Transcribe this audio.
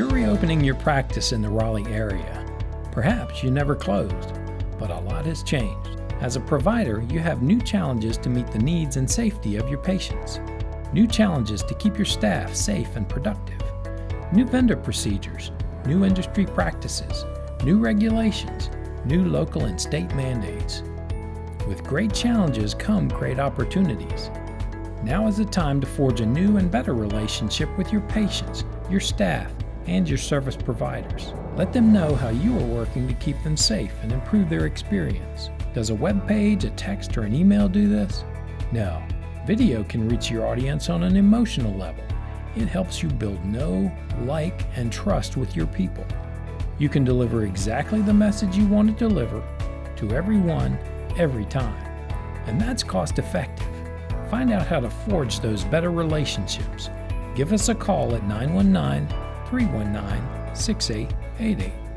You're reopening your practice in the Raleigh area. Perhaps you never closed, but a lot has changed. As a provider, you have new challenges to meet the needs and safety of your patients. New challenges to keep your staff safe and productive. New vendor procedures, new industry practices, new regulations, new local and state mandates. With great challenges come great opportunities. Now is the time to forge a new and better relationship with your patients, your staff, and your service providers. Let them know how you are working to keep them safe and improve their experience. Does a web page, a text, or an email do this? No. Video can reach your audience on an emotional level. It helps you build know, like, and trust with your people. You can deliver exactly the message you want to deliver to everyone, every time. And that's cost effective. Find out how to forge those better relationships. Give us a call at 919-319-6888.